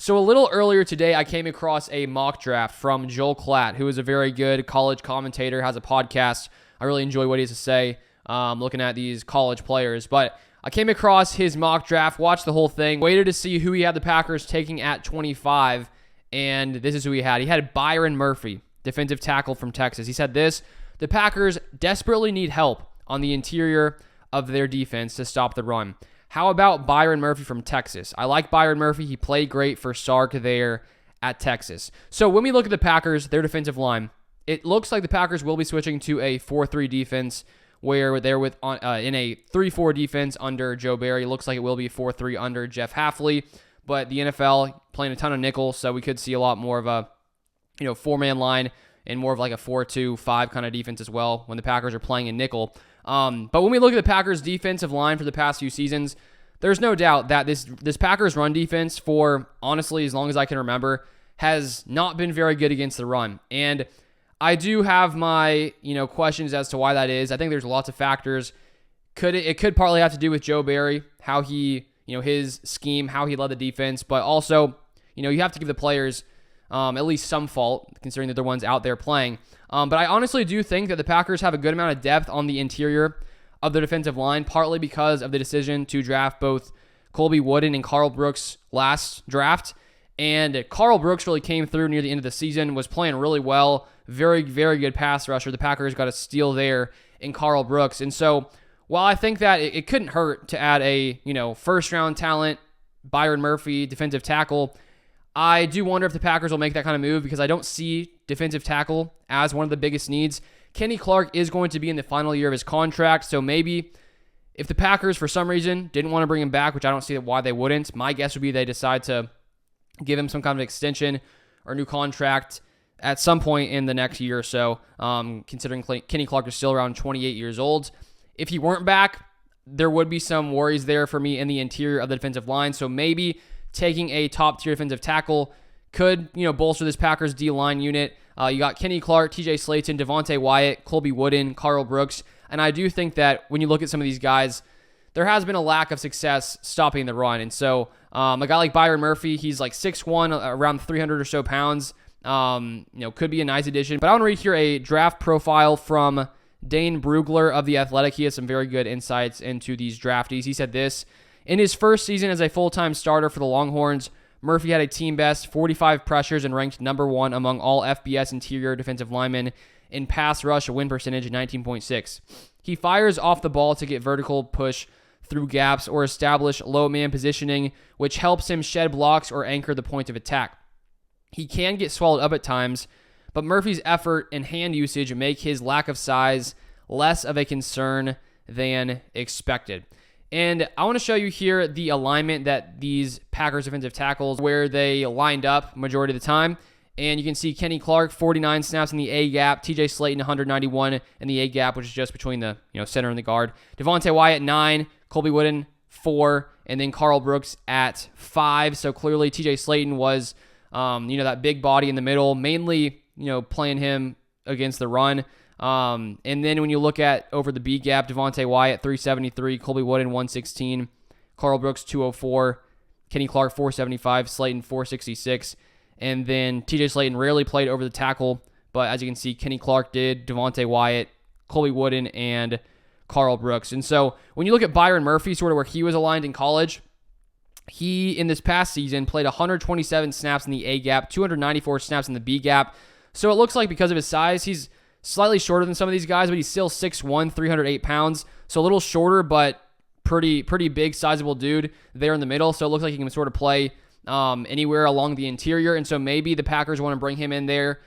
So a little earlier today, I came across a mock draft from Joel Klatt, who is a very good college commentator, has a podcast. I really enjoy what he has to say, looking at these college players. But I came across his mock draft, watched the whole thing, waited to see who he had the Packers taking at 25, and this is who he had. He had Byron Murphy, defensive tackle from Texas. He said this: the Packers desperately need help on the interior of their defense to stop the run. How about Byron Murphy from Texas? I like Byron Murphy. He played great for Sark there at Texas. So when we look at the Packers, their defensive line, it looks like the Packers will be switching to a 4-3 defense where they're in a 3-4 defense under Joe Barry. It looks like it will be 4-3 under Jeff Hafley, but the NFL playing a ton of nickel, so we could see a lot more of a four-man line and more of like a 4-2-5 kind of defense as well when the Packers are playing in nickel. But when we look at the Packers' defensive line for the past few seasons, there's no doubt that this Packers run defense for, honestly, as long as I can remember, has not been very good against the run. And I do have my, questions as to why that is. I think there's lots of factors. It could partly have to do with Joe Barry, how he, his scheme, how he led the defense, but also, you have to give the players at least some fault, considering that they're ones out there playing. But I honestly do think that the Packers have a good amount of depth on the interior of the defensive line, partly because of the decision to draft both Colby Wooden and Carl Brooks last draft. And Carl Brooks really came through near the end of the season, was playing really well, very, very good pass rusher. The Packers got a steal there in Carl Brooks. And so while I think that it couldn't hurt to add a, first-round talent, Byron Murphy, defensive tackle, I do wonder if the Packers will make that kind of move because I don't see defensive tackle as one of the biggest needs. Kenny Clark is going to be in the final year of his contract, so maybe if the Packers, for some reason, didn't want to bring him back, which I don't see why they wouldn't, my guess would be they decide to give him some kind of extension or new contract at some point in the next year or so, considering Kenny Clark is still around 28 years old. If he weren't back, there would be some worries there for me in the interior of the defensive line, so maybe taking a top-tier defensive tackle could, bolster this Packers D-line unit. You got Kenny Clark, TJ Slaton, Devontae Wyatt, Colby Wooden, Carl Brooks, and I do think that when you look at some of these guys, there has been a lack of success stopping the run. And so a guy like Byron Murphy, he's like 6'1", around 300 or so pounds, could be a nice addition. But I want to read here a draft profile from Dane Brugler of The Athletic. He has some very good insights into these draftees. He said this: in his first season as a full-time starter for the Longhorns, Murphy had a team best 45 pressures and ranked number 1 among all FBS interior defensive linemen in pass rush win percentage, 19.6. He fires off the ball to get vertical push through gaps or establish low man positioning, which helps him shed blocks or anchor the point of attack. He can get swallowed up at times, but Murphy's effort and hand usage make his lack of size less of a concern than expected. And I want to show you here the alignment that these Packers defensive tackles, where they lined up majority of the time. And you can see Kenny Clark, 49 snaps in the A-gap. TJ Slaton, 191 in the A-gap, which is just between the center and the guard. Devontae Wyatt, 9. Colby Wooden, 4. And then Carl Brooks at 5. So clearly TJ Slaton was, that big body in the middle, mainly, playing him against the run. And then when you look at over the B gap, Devontae Wyatt, 373, Colby Wooden, 116, Carl Brooks, 204, Kenny Clark, 475, Slaton, 466, and then TJ Slaton rarely played over the tackle, but as you can see, Kenny Clark did, Devontae Wyatt, Colby Wooden, and Carl Brooks. And so when you look at Byron Murphy, sort of where he was aligned in college, he, in this past season, played 127 snaps in the A gap, 294 snaps in the B gap. So it looks like because of his size, he's slightly shorter than some of these guys, but he's still 6'1", 308 pounds. So a little shorter, but pretty big, sizable dude there in the middle. So it looks like he can sort of play anywhere along the interior. And so maybe the Packers want to bring him in there.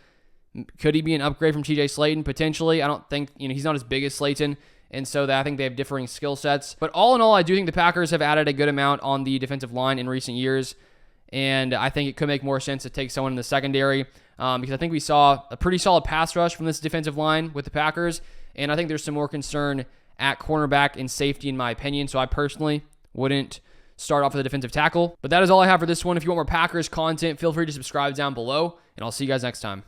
Could he be an upgrade from TJ Slaton? Potentially. I don't think, he's not as big as Slaton. And so I think they have differing skill sets. But all in all, I do think the Packers have added a good amount on the defensive line in recent years. And I think it could make more sense to take someone in the secondary because I think we saw a pretty solid pass rush from this defensive line with the Packers, and I think there's some more concern at cornerback and safety in my opinion, so I personally wouldn't start off with a defensive tackle. But that is all I have for this one. If you want more Packers content, feel free to subscribe down below, and I'll see you guys next time.